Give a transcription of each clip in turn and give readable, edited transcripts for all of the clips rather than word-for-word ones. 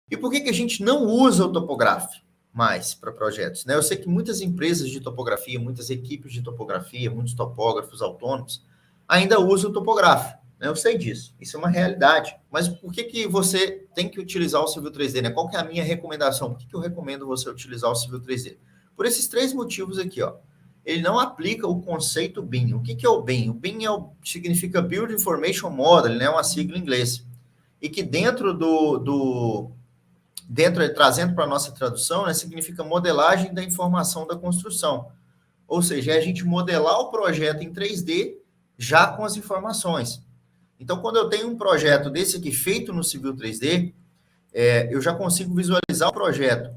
E por que a gente não usa o Topograph mais para projetos? Né? Eu sei que muitas empresas de topografia, muitas equipes de topografia, muitos topógrafos autônomos ainda usam o Topograph. Né? Eu sei disso, isso é uma realidade. Mas por que você tem que utilizar o Civil 3D? Né? Qual que é a minha recomendação? Por que eu recomendo você utilizar o Civil 3D? Por esses 3 motivos aqui, ó. Ele não aplica o conceito BIM. O que é o BIM? O BIM significa Build Information Model, né? Uma sigla em inglês. E que dentro trazendo para a nossa tradução, né, significa modelagem da informação da construção. Ou seja, é a gente modelar o projeto em 3D já com as informações. Então, quando eu tenho um projeto desse aqui feito no Civil 3D, eu já consigo visualizar o projeto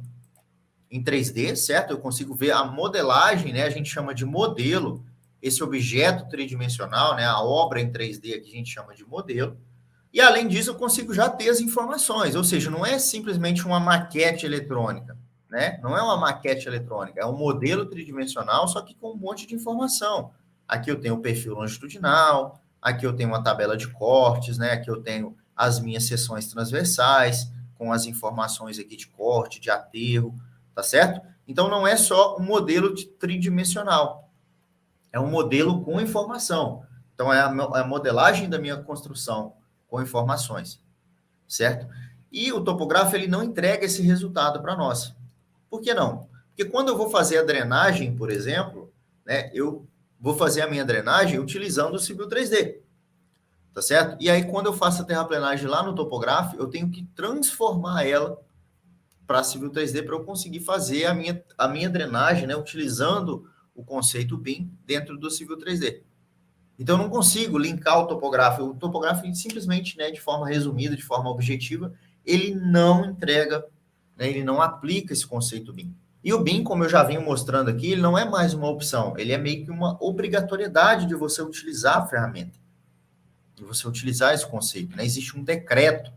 em 3D, certo? Eu consigo ver a modelagem, né? A gente chama de modelo, esse objeto tridimensional, né? A obra em 3D que a gente chama de modelo. E, além disso, eu consigo já ter as informações, ou seja, não é simplesmente uma maquete eletrônica, né? Não é uma maquete eletrônica, é um modelo tridimensional, só que com um monte de informação. Aqui eu tenho o perfil longitudinal, aqui eu tenho uma tabela de cortes, né? Aqui eu tenho as minhas seções transversais, com as informações aqui de corte, de aterro, tá certo? Então, não é só um modelo tridimensional, é um modelo com informação. Então, é a modelagem da minha construção com informações, certo? E o topógrafo, ele não entrega esse resultado para nós. Por que não? Porque quando eu vou fazer a drenagem, por exemplo, né, eu vou fazer a minha drenagem utilizando o Civil 3D, tá certo? E aí, quando eu faço a terraplenagem lá no topógrafo, eu tenho que transformar ela para Civil 3D para eu conseguir fazer a minha drenagem, né, utilizando o conceito BIM dentro do Civil 3D. Então, eu não consigo linkar o topógrafo. O topógrafo, simplesmente, né, de forma resumida, de forma objetiva, ele não entrega, né, ele não aplica esse conceito BIM. E o BIM, como eu já venho mostrando aqui, ele não é mais uma opção, ele é meio que uma obrigatoriedade de você utilizar a ferramenta, de você utilizar esse conceito. Né? Existe um decreto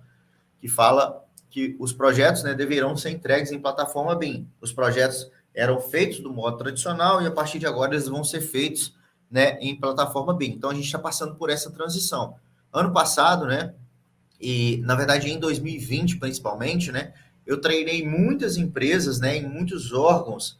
que fala que os projetos, né, deverão ser entregues em plataforma BIM. Os projetos eram feitos do modo tradicional e, a partir de agora, eles vão ser feitos, né, em plataforma BIM. Então, a gente está passando por essa transição. Ano passado, né, e, na verdade, em 2020, principalmente, né, eu treinei muitas empresas, né, em muitos órgãos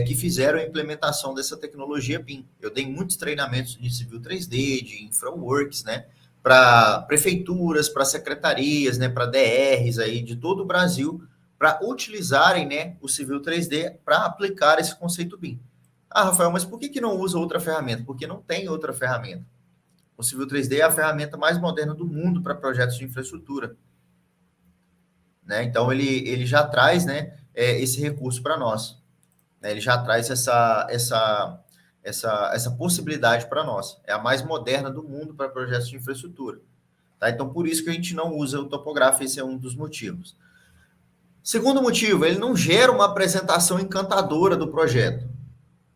que fizeram a implementação dessa tecnologia BIM. Eu dei muitos treinamentos de Civil 3D, de InfraWorks, né, para prefeituras, para secretarias, né, para DRs aí de todo o Brasil, para utilizarem, né, o Civil 3D para aplicar esse conceito BIM. Ah, Rafael, mas por que não usa outra ferramenta? Porque não tem outra ferramenta. O Civil 3D é a ferramenta mais moderna do mundo para projetos de infraestrutura. Né? Então, ele já traz, né, esse recurso para nós. Né? Ele já traz essa possibilidade para nós. É a mais moderna do mundo para projetos de infraestrutura. Tá? Então, por isso que a gente não usa o topógrafo, esse é um dos motivos. Segundo motivo, ele não gera uma apresentação encantadora do projeto.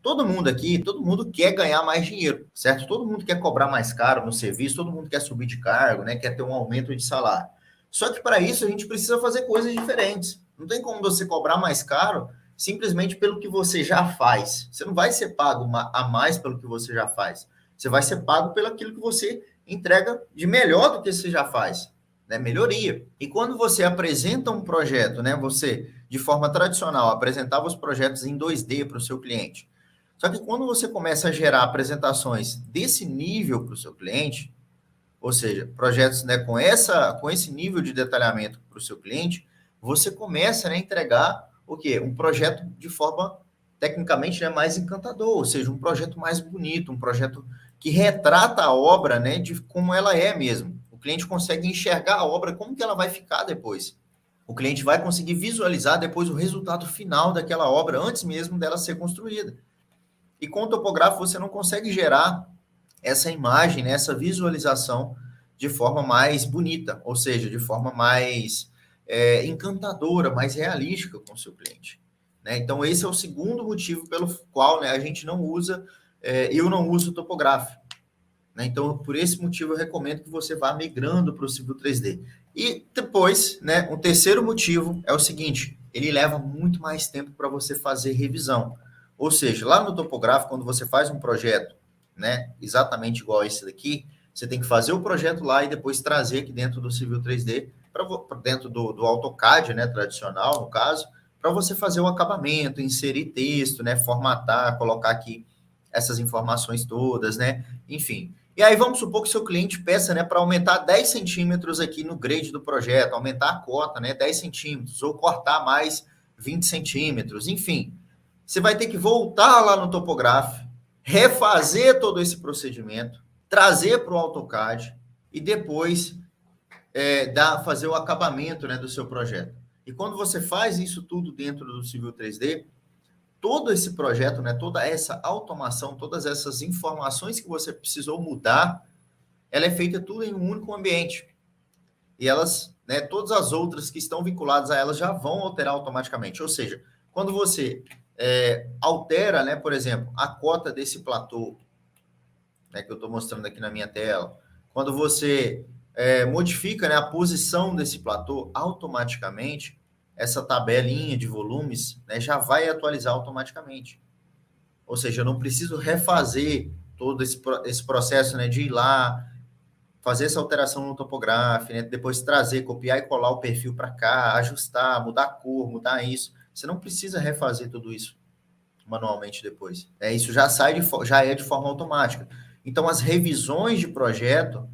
Todo mundo quer ganhar mais dinheiro, certo? Todo mundo quer cobrar mais caro no serviço, todo mundo quer subir de cargo, né? Quer ter um aumento de salário. Só que para isso a gente precisa fazer coisas diferentes. Não tem como você cobrar mais caro simplesmente pelo que você já faz. Você não vai ser pago a mais pelo que você já faz. Você vai ser pago pelo aquilo que você entrega de melhor do que você já faz, né? Melhoria. E quando você apresenta um projeto, né? Você, de forma tradicional, apresentava os projetos em 2D para o seu cliente. Só que quando você começa a gerar apresentações desse nível para o seu cliente, ou seja, projetos, né, com esse nível de detalhamento para o seu cliente, você começa, né, a entregar o quê? Um projeto de forma tecnicamente, né, mais encantador, ou seja, um projeto mais bonito, um projeto que retrata a obra, né, de como ela é mesmo. O cliente consegue enxergar a obra, como que ela vai ficar depois. O cliente vai conseguir visualizar depois o resultado final daquela obra, antes mesmo dela ser construída. E com o topógrafo você não consegue gerar essa imagem, né, essa visualização de forma mais bonita, ou seja, de forma mais encantadora, mais realística com o seu cliente. Né? Então, esse é o segundo motivo pelo qual, né, a gente não usa, eu não uso o topógrafo. Né? Então, por esse motivo, eu recomendo que você vá migrando para o Civil 3D. E depois, né, o terceiro motivo é o seguinte, ele leva muito mais tempo para você fazer revisão. Ou seja, lá no topógrafo, quando você faz um projeto, né, exatamente igual a esse daqui, você tem que fazer o projeto lá e depois trazer aqui dentro do Civil 3D dentro do AutoCAD, né, tradicional, no caso, para você fazer o acabamento, inserir texto, né, formatar, colocar aqui essas informações todas, né, enfim. E aí vamos supor que seu cliente peça, né, para aumentar 10 centímetros aqui no grade do projeto, aumentar a cota, né, 10 centímetros, ou cortar mais 20 centímetros, enfim. Você vai ter que voltar lá no Topograph, refazer todo esse procedimento, trazer para o AutoCAD e depois fazer o acabamento, né, do seu projeto. E quando você faz isso tudo dentro do Civil 3D, todo esse projeto, né, toda essa automação, todas essas informações que você precisou mudar, ela é feita tudo em um único ambiente. E elas, né, todas as outras que estão vinculadas a elas já vão alterar automaticamente. Ou seja, quando você altera, né, por exemplo, a cota desse platô, né, que eu estou mostrando aqui na minha tela, quando você modifica, né, a posição desse platô, automaticamente, essa tabelinha de volumes, né, já vai atualizar automaticamente. Ou seja, eu não preciso refazer todo esse processo, né, de ir lá, fazer essa alteração no Topograph, né, depois trazer, copiar e colar o perfil para cá, ajustar, mudar a cor, mudar isso. Você não precisa refazer tudo isso manualmente depois. Isso já já é de forma automática. Então, as revisões de projeto,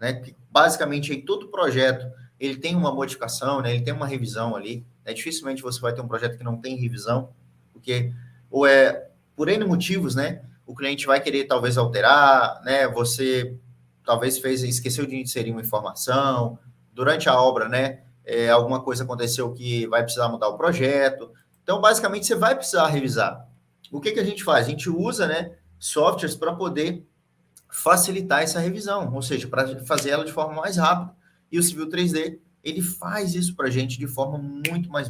né, que basicamente em todo projeto ele tem uma modificação, né, ele tem uma revisão ali. Dificilmente você vai ter um projeto que não tem revisão, porque ou por N motivos, né, o cliente vai querer talvez alterar, né, você talvez esqueceu de inserir uma informação, durante a obra, né, alguma coisa aconteceu que vai precisar mudar o projeto. Então, basicamente, você vai precisar revisar. O que a gente faz? A gente usa, né, softwares para poder facilitar essa revisão, ou seja, para fazer ela de forma mais rápida. E o Civil 3D, ele faz isso para a gente de forma muito mais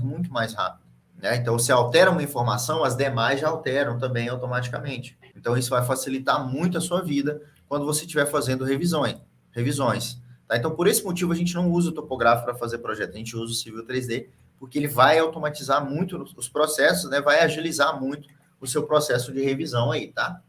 rápida. Né? Então, se altera uma informação, as demais já alteram também automaticamente. Então, isso vai facilitar muito a sua vida quando você estiver fazendo revisões. Tá? Então, por esse motivo, a gente não usa o topográfico para fazer projeto, a gente usa o Civil 3D, porque ele vai automatizar muito os processos, né? Vai agilizar muito o seu processo de revisão aí, tá?